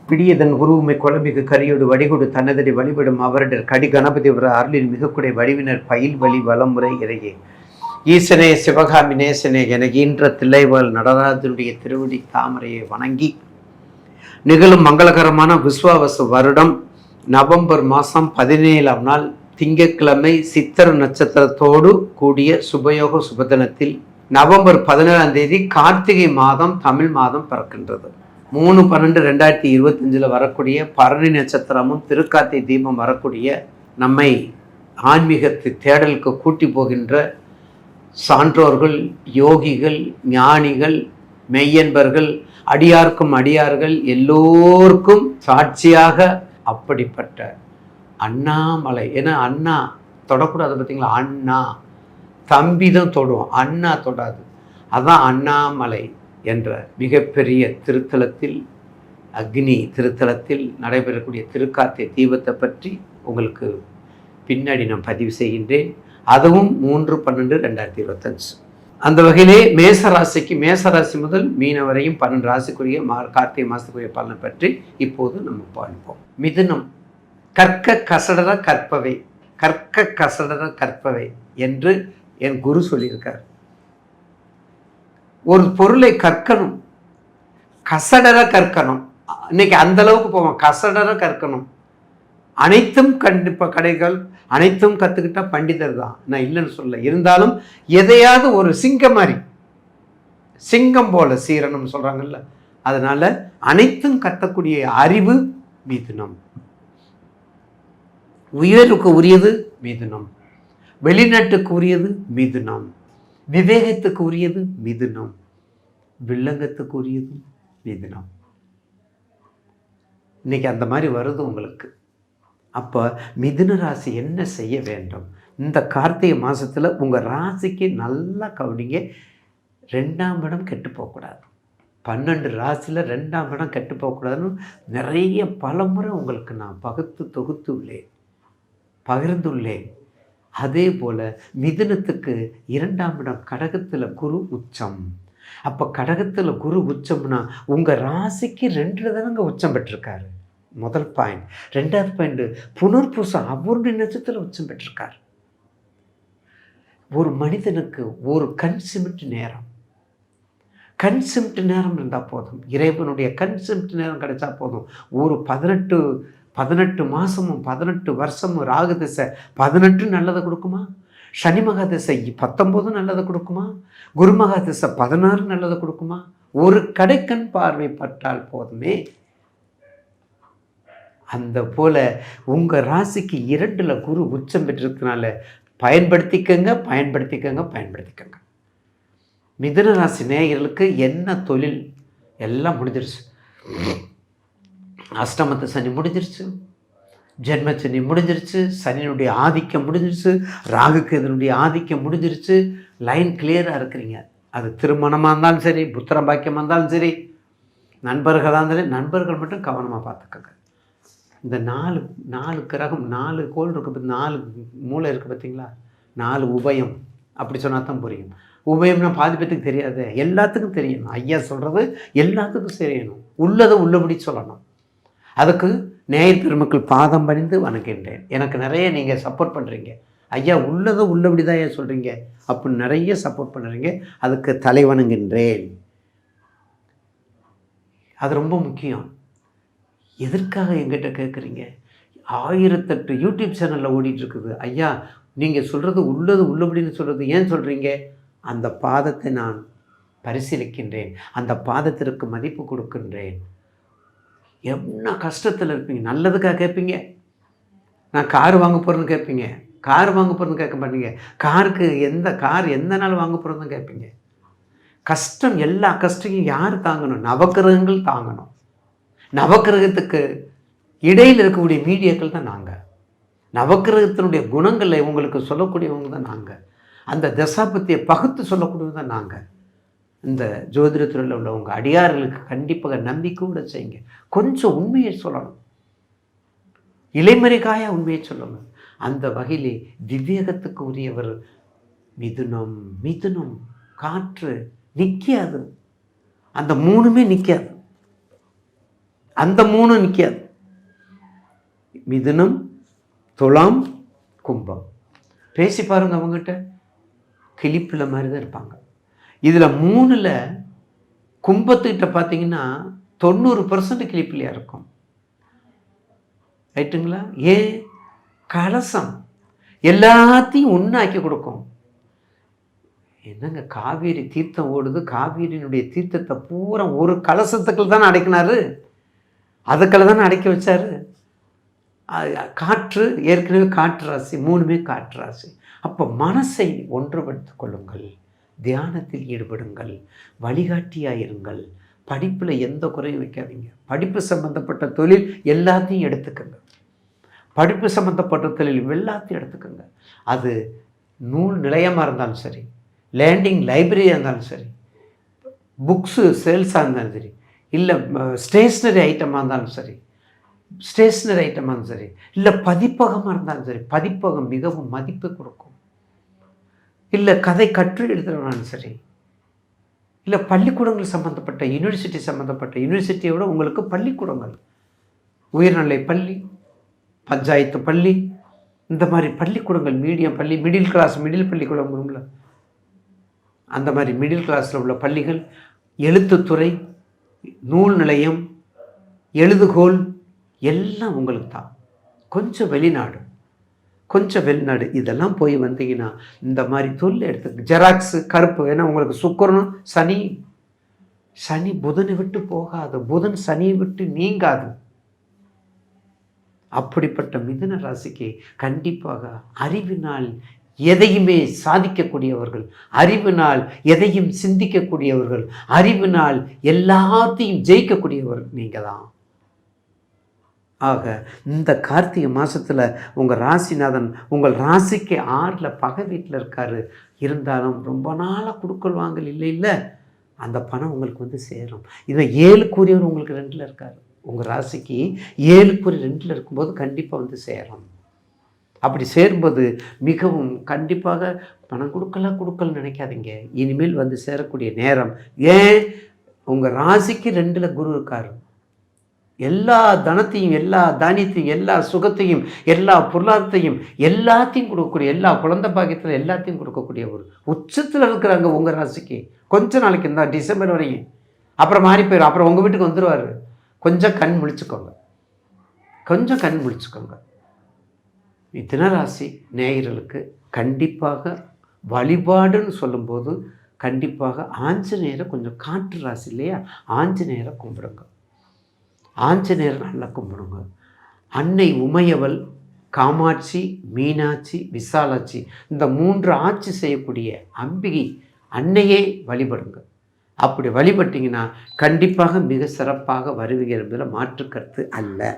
பிடியதன் உருவுமை குழம்பிக்கு கரியோடு வடிகொடு தன்னதடி வழிபடும் அவருடைய கடி கணபதி அருளின் மிகக்கூடிய வடிவினர் பயில் வழி வளமுறை இறையே ஈசனே சிவகாமி நேசனே என ஈன்ற தில்லைவாழ் நடராஜனுடைய திருவடி தாமரையை வணங்கி நிகழும் மங்களகரமான விஸ்வாவசு வருடம் நவம்பர் மாதம் 17ஆம் நாள் திங்கட்கிழமை சித்திர நட்சத்திரத்தோடு கூடிய சுபயோக சுபதினத்தில் நவம்பர் 17ஆம் தேதி கார்த்திகை மாதம் தமிழ் மாதம் பிறக்கின்றது. 3/12/2025 வரக்கூடிய பரணி நட்சத்திரமும் திருக்கார்த்திகை தீபம் வரக்கூடிய நம்மை ஆன்மீகத்தை தேடலுக்கு கூட்டி போகின்ற சான்றோர்கள், யோகிகள், ஞானிகள், மெய்யன்பர்கள், அடியார்க்கும் அடியார்கள் எல்லோருக்கும் சாட்சியாக அப்படிப்பட்ட அண்ணாமலை. ஏன்னா அண்ணா தொடக்கூடாது பார்த்தீங்களா, அண்ணா தம்பி தான் தொடுவோம், அண்ணா தொடாது. அதான் அண்ணாமலை என்ற மிகப்பெரிய திருத்தலத்தில் அக்னி திருத்தலத்தில் நடைபெறக்கூடிய திருக்கார்த்திகை தீபத்தை பற்றி உங்களுக்கு பின்னாடி நான் பதிவு செய்கின்றேன். அதுவும் 3/12/2025. அந்த வகையிலே மேசராசி முதல் மீன வரையும் 12 ராசிக்குரிய கார்த்திகை மாதத்துக்குரிய பலனை பற்றி இப்போது நம்ம பார்ப்போம். மிதுனம். கற்க கசடர கற்பவை, கற்க கசடர கற்பவை என்று என் குரு சொல்லியிருக்கார். ஒரு பொருளை கற்கணும், கசடர கற்கணும். இன்னைக்கு அந்த அளவுக்கு போவோம், கசடர கற்கணும். அனைத்தும் கண்டிப்பாக கடைகள் அனைத்தும் கற்றுக்கிட்டா பண்டிதர் தான், நான் இல்லைன்னு சொல்ல. இருந்தாலும் எதையாவது ஒரு சிங்கம் மாதிரி, சிங்கம் போல சீரனம் சொல்கிறாங்கல்ல, அதனால அனைத்தும் கற்றக்கூடிய அறிவு மிதுனம். உயருக்கு உரியது மிதுனம், வெளிநாட்டுக்கு உரியது மிதுனம், விவேகத்துக்கு உரியது மிதுனம், வில்லங்கத்துக்கு உரியது மிதுனம். இன்னைக்கு அந்த மாதிரி வருது உங்களுக்கு. அப்போ மிதுன ராசி என்ன செய்ய வேண்டும்? இந்த கார்த்திகை மாதத்தில் உங்கள் ராசிக்கு நல்லா கவனிங்க. 2ஆம் இடம் கெட்டு போகக்கூடாது. 12 ராசியில் 2ஆம் இடம் கெட்டு போகக்கூடாதுன்னு நிறைய பலமுறை உங்களுக்கு நான் பகிர்ந்துள்ளேன். அதே போல் மிதுனத்துக்கு 2ஆம் இடம் கடகத்தில் குரு உச்சம். அப்போ கடகத்தில் குரு உச்சம்னா உங்கள் ராசிக்கு 2 தானங்க உச்சம் பெற்றிருக்காரு. முதல் பாயிண்ட். 2வது பாயிண்ட், புனர்பூசம் அவருடைய நட்சத்திரத்தில் உச்சம் பெற்றிருக்கார். ஒரு மனிதனுக்கு ஒரு கண் சிமிட்டு நேரம் இருந்தால் போதும், இறைவனுடைய கண் சிமிட்டு நேரம் கிடைச்சா போதும். ஒரு 18 மாதமும் 18 வருஷமும் ராகு திசை 18 நல்லதை கொடுக்குமா? சனி மகா திசை 19 நல்லதை கொடுக்குமா? குரு மகா திசை 16 நல்லதை கொடுக்குமா? ஒரு கடைக்கண் பார்வை பட்டால் போதுமே. அந்த போல உங்கள் ராசிக்கு 2ல் குரு உச்சம் பெற்றிருக்கனால பயன்படுத்திக்கங்க. மிதுன ராசி நேயர்களுக்கு என்ன தொழில் எல்லாம் முடிஞ்சிருச்சு. அஷ்டமத்து சனி முடிஞ்சிருச்சு, ஜென்மச்சனி முடிஞ்சிருச்சு, சனியினுடைய ஆதிக்கம் முடிஞ்சிருச்சு, ராகுக்கு இதனுடைய ஆதிக்கம் முடிஞ்சிருச்சு. லைன் கிளியராக இருக்கிறீங்க. அது திருமணமாக இருந்தாலும் சரி, புத்திர பாக்கியமாக இருந்தாலும் சரி, நண்பர்களாக இருந்தாலும் நண்பர்கள் மட்டும் கவனமாக பார்த்துக்கோங்க. இந்த 4 கிரகம் 4 கோள் இருக்குது, 4 மூளை இருக்குது பார்த்தீங்களா, 4 உபயம். அப்படி சொன்னால் தான் புரியும். உபயம்னா பாதி பேத்துக்கு தெரியாது, எல்லாத்துக்கும் தெரியணும். ஐயா சொல்கிறது எல்லாத்துக்கும் தெரியணும், உள்ளதை உள்ளபடி சொல்லணும். அதுக்கு நேயர் பெருமக்கள் பாதம் பணிந்து வணங்குகின்றேன். எனக்கு நிறைய நீங்கள் சப்போர்ட் பண்ணுறீங்க. ஐயா உள்ளதை உள்ளபடி தான் ஏன் சொல்கிறீங்க அப்படின்னு நிறைய சப்போர்ட் பண்ணுறீங்க. அதுக்கு தலை வணங்குகின்றேன். அது ரொம்ப முக்கியம். எதற்காக எங்கிட்ட கேட்குறீங்க? 1008 யூடியூப் சேனலில் ஓடிட்டுருக்குது. ஐயா நீங்கள் சொல்கிறது உள்ளது உள்ளபடின்னு சொல்கிறது ஏன் சொல்கிறீங்க? அந்த பாதத்தை நான் பரிசீலிக்கின்றேன், அந்த பாதத்திற்கு மதிப்பு கொடுக்கின்றேன். என்ன கஷ்டத்தில் இருப்பீங்க, நல்லதுக்காக கேட்பீங்க. நான் கார் வாங்க போகிறேன்னு கேட்பீங்க, கார் வாங்க போகிறேன்னு கேட்க மாட்டீங்க. காருக்கு கார் எந்த நாள் வாங்க போகிறதுன்னு கேட்பீங்க. கஷ்டம், எல்லா கஷ்டத்தையும் யார் தாங்கணும்? நவக்கிரகங்கள் தாங்கணும். நவக்கிரகத்துக்கு இடையில் இருக்கக்கூடிய மீடியாக்கள் தான் நாங்கள். நவக்கிரகத்தினுடைய குணங்களை உங்களுக்கு சொல்லக்கூடியவங்க தான் நாங்கள். அந்த தசாபத்தியை பகுத்து சொல்லக்கூடியவங்க தான் நாங்கள். இந்த ஜோதிடத்துறையில் உள்ளவங்க அடியார்களுக்கு கண்டிப்பாக நம்பிக்கையோடு செய்யுங்க. கொஞ்சம் உண்மையை சொல்லணும், இலைமறைக்காய உண்மையை சொல்லணும். அந்த வகையிலே விவேகத்துக்கு உரியவர் மிதுனம். காற்று நிற்காது, அந்த 3மே நிற்காது. அந்த 3 நிற்காது. மிதுனம், துலாம், கும்பம். பேசி பாருங்க அவங்ககிட்ட, கிளிப்பிள்ளை மாதிரி தான் இருப்பாங்க. இதில் 3ல் கும்பத்துக்கிட்ட பார்த்தீங்கன்னா 90% கிளிப்பிள்ளையாக இருக்கும். ரைட்டுங்களா? ஏன்? கலசம் எல்லாத்தையும் ஒன்றாக்கி கொடுக்கும். என்னங்க காவேரி தீர்த்தம் ஓடுது, காவேரியினுடைய தீர்த்தத்தை பூரா ஒரு கலசத்துக்குள்ள தானே அடைக்கினாரு, அதுக்குள்ள தானே அடைக்க வச்சாரு. காற்று ஏற்கனவே காற்று ராசி, 3மே காற்று ராசி. அப்போ மனசை ஒன்றுபடுத்திக் கொள்ளுங்கள், தியானத்தில் ஈடுபடுங்கள், வழிகாட்டியாயிருங்கள். படிப்பில் எந்த குறையும் வைக்காதீங்க. படிப்பு சம்மந்தப்பட்ட தொழில் எல்லாத்தையும் எடுத்துக்கங்க. படிப்பு சம்மந்தப்பட்ட தொழில் எல்லாத்தையும் எடுத்துக்கோங்க. அது நூல் நிலையமாக இருந்தாலும் சரி, லேண்டிங் லைப்ரரியாக இருந்தாலும் சரி, புக்ஸு சேல்ஸாக இருந்தாலும் சரி, இல்லை ஸ்டேஷ்னரி ஐட்டமாக இருந்தாலும் சரி, இல்லை பதிப்பகமாக இருந்தாலும் சரி, பதிப்பகம் மிகவும் மதிப்பு கொடுக்கும். இல்லை கதை கற்று எழுதுறவனாலும் சரி, இல்லை பள்ளிக்கூடங்கள் சம்மந்தப்பட்ட யூனிவர்சிட்டி யூனிவர்சிட்டியை விட உங்களுக்கு பள்ளிக்கூடங்கள், உயர்நிலை பள்ளி, பஞ்சாயத்து பள்ளி, இந்த மாதிரி பள்ளிக்கூடங்கள், மீடியம் பள்ளி, மிடில் பள்ளிக்கூடங்களும்ல, அந்த மாதிரி மிடில் கிளாஸில் உள்ள பள்ளிகள், எழுத்துத்துறை, நூல் நிலையம், எழுதுகோல் எல்லாம் உங்களுக்கு தான். கொஞ்சம் வெளிநாடு இதெல்லாம் போய் வந்தீங்கன்னா இந்த மாதிரி தொழில் எடுத்து ஜெராக்ஸு, கருப்பு. ஏன்னா உங்களுக்கு சுக்கிரனும் சனி புதனை விட்டு போகாது, புதன் சனியை விட்டு நீங்காது. அப்படிப்பட்ட மிதுன ராசிக்கு கண்டிப்பாக அறிவினால் எதையுமே சாதிக்கக்கூடியவர்கள், அறிவினால் எதையும் சிந்திக்கக்கூடியவர்கள், அறிவினால் எல்லாத்தையும் ஜெயிக்கக்கூடியவர்கள் நீங்கள் தான். ஆக இந்த கார்த்திகை மாதத்தில் உங்கள் ராசிநாதன் உங்கள் ராசிக்கு 6ல் பகை வீட்டில் இருக்கார். இருந்தாலும் ரொம்ப நாளாக கொடுக்கல் வாங்கல் இல்லை, அந்த பணம் உங்களுக்கு வந்து சேரும். இதை 7க்குரியவர் உங்களுக்கு 2ல் இருக்கார். உங்கள் ராசிக்கு 7க்குரிய 2ல் இருக்கும்போது கண்டிப்பாக வந்து சேரும். அப்படி சேரும்போது மிகவும் கண்டிப்பாக பணம் கொடுக்கலன்னு நினைக்காதீங்க. இனிமேல் வந்து சேரக்கூடிய நேரம். ஏன்? உங்கள் ராசிக்கு 2ல் குரு இருக்கார். எல்லா தனத்தையும், எல்லா தானியத்தையும், எல்லா சுகத்தையும், எல்லா பொருளாதாரத்தையும், எல்லாத்தையும் கொடுக்கக்கூடிய, எல்லா குழந்தை பாக்கியத்தில் எல்லாத்தையும் கொடுக்கக்கூடிய ஒரு உச்சத்தில் இருக்கிறாங்க உங்கள் ராசிக்கு. கொஞ்ச நாளைக்கு இருந்தால் டிசம்பர் வரையும், அப்புறம் மாறி போயிடும். அப்புறம் உங்கள் வீட்டுக்கு வந்துடுவார். கொஞ்சம் கண் முழிச்சுக்கோங்க. மிதுன ராசி நேயர்களுக்கு கண்டிப்பாக வழிபாடுன்னு சொல்லும்போது கண்டிப்பாக ஆஞ்சநேயரை, கொஞ்சம் காற்று ராசி இல்லையா, ஆஞ்சநேயரை கும்பிடுங்க. ஆஞ்சநேயர் நல்லா கும்பிடுங்க. அன்னை உமையவள், காமாட்சி, மீனாட்சி, விசாலாட்சி, இந்த 3 ஆட்சி செய்யக்கூடிய அம்பிகை அன்னையே வழிபடுங்க. அப்படி வழிபட்டிங்கன்னா கண்டிப்பாக மிக சிறப்பாக வருவீங்க என்பதில் மாற்று கருத்து அல்ல.